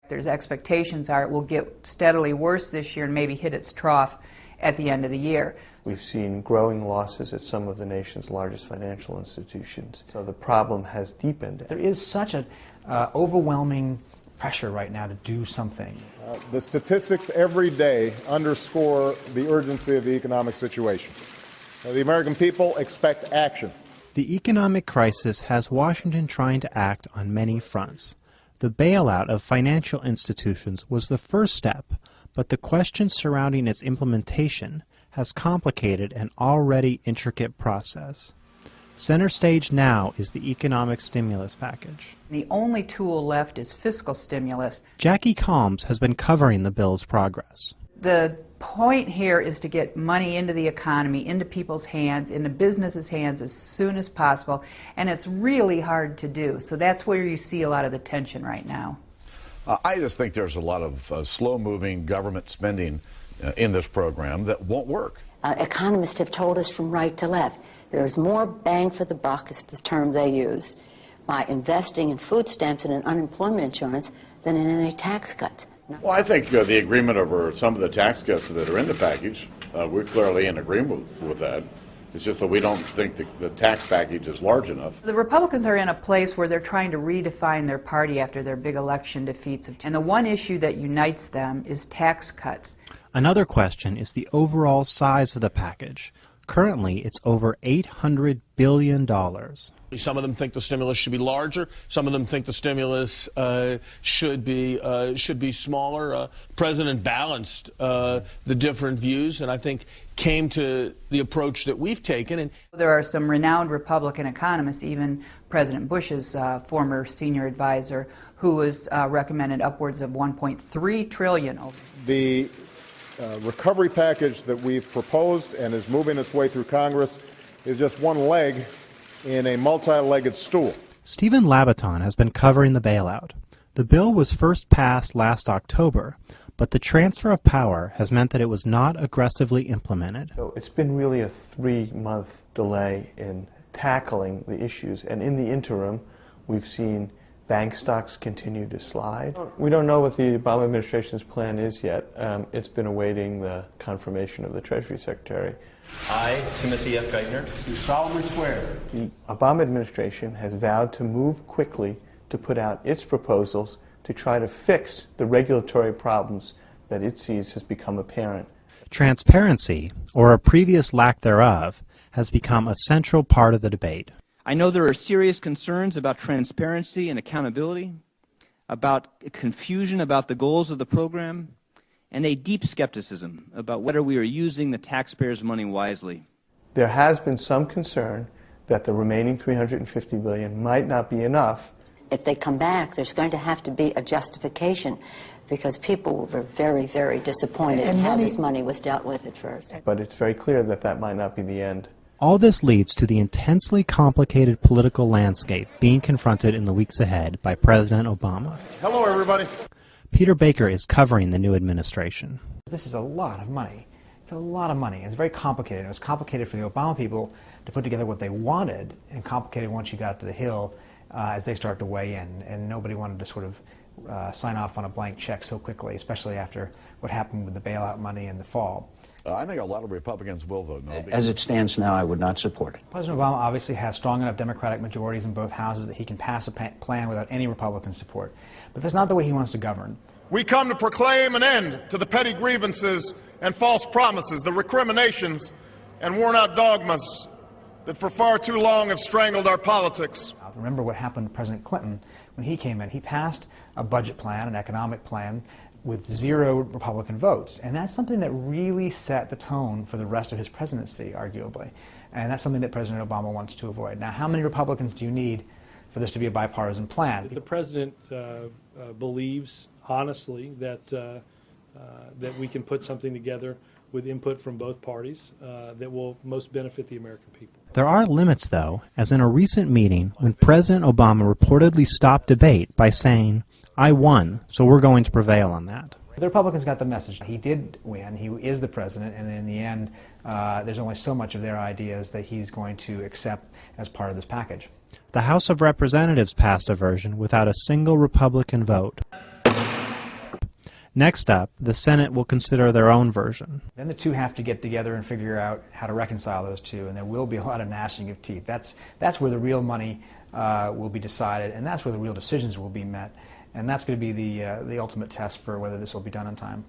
There's expectations are it will get steadily worse this year and maybe hit its trough at the end of the year. We've seen growing losses at some of the nation's largest financial institutions, so the problem has deepened. There is such an overwhelming pressure right now to do something. The statistics every day underscore the urgency of the economic situation. The American people expect action. The economic crisis has Washington trying to act on many fronts. The bailout of financial institutions was the first step, but the question surrounding its implementation has complicated an already intricate process. Center stage now is the economic stimulus package. The only tool left is fiscal stimulus. Jackie Calmes has been covering the bill's progress. The point here is to get money into the economy, into people's hands, into businesses' hands as soon as possible, and it's really hard to do. So that's where you see a lot of the tension right now. I just think there's a lot of slow-moving government spending in this program that won't work. Economists have told us from right to left, there's more bang for the buck, is the term they use, by investing in food stamps and in unemployment insurance than in any tax cuts. Well, I think the agreement over some of the tax cuts that are in the package, we're clearly in agreement with that. It's just that we don't think the tax package is large enough. The Republicans are in a place where they're trying to redefine their party after their big election defeats. And the one issue that unites them is tax cuts. Another question is the overall size of the package. Currently, it's over $800 billion. Some of them think the stimulus should be larger. Some of them think the stimulus should be smaller. The president balanced the different views, and I think came to the approach that we've taken. And there are some renowned Republican economists, even President Bush's former senior advisor, who has recommended upwards of $1.3 trillion. The recovery package that we've proposed and is moving its way through Congress is just one leg in a multi-legged stool. Stephen Labaton has been covering the bailout. The bill was first passed last October, but the transfer of power has meant that it was not aggressively implemented. So it's been really a 3-month delay in tackling the issues, and in the interim, we've seen bank stocks continue to slide. We don't know what the Obama administration's plan is yet. It's been awaiting the confirmation of the Treasury Secretary. I, Timothy F. Geithner, do solemnly swear. The Obama administration has vowed to move quickly to put out its proposals to try to fix the regulatory problems that it sees has become apparent. Transparency, or a previous lack thereof, has become a central part of the debate. I know there are serious concerns about transparency and accountability, about confusion about the goals of the program, and a deep skepticism about whether we are using the taxpayers' money wisely. There has been some concern that the remaining $350 billion might not be enough. If they come back, there's going to have to be a justification because people were very, very disappointed in how this money was dealt with at first. But it's very clear that that might not be the end. All this leads to the intensely complicated political landscape being confronted in the weeks ahead by President Obama. Hello, everybody. Peter Baker is covering the new administration. This is a lot of money. It's a lot of money. It's very complicated. It was complicated for the Obama people to put together what they wanted, and complicated once you got up to the Hill as they start to weigh in. And nobody wanted to sort of sign off on a blank check so quickly, especially after what happened with the bailout money in the fall. I think a lot of Republicans will vote no. As it stands now, I would not support it. President Obama obviously has strong enough Democratic majorities in both houses that he can pass a plan without any Republican support. But that's not the way he wants to govern. We come to proclaim an end to the petty grievances and false promises, the recriminations and worn-out dogmas that for far too long have strangled our politics. Remember what happened to President Clinton when he came in. He passed a budget plan, an economic plan, with 0 Republican votes. And that's something that really set the tone for the rest of his presidency, arguably. And that's something that President Obama wants to avoid. Now, how many Republicans do you need for this to be a bipartisan plan? The president believes, honestly, that we can put something together with input from both parties that will most benefit the American people. There are limits, though, as in a recent meeting when President Obama reportedly stopped debate by saying, "I won, so we're going to prevail on that." The Republicans got the message. He did win. He is the president, and in the end, there's only so much of their ideas that he's going to accept as part of this package. The House of Representatives passed a version without a single Republican vote. Next up, the Senate will consider their own version. Then the two have to get together and figure out how to reconcile those two, and there will be a lot of gnashing of teeth. That's where the real money will be decided, and that's where the real decisions will be met, and that's going to be the ultimate test for whether this will be done on time.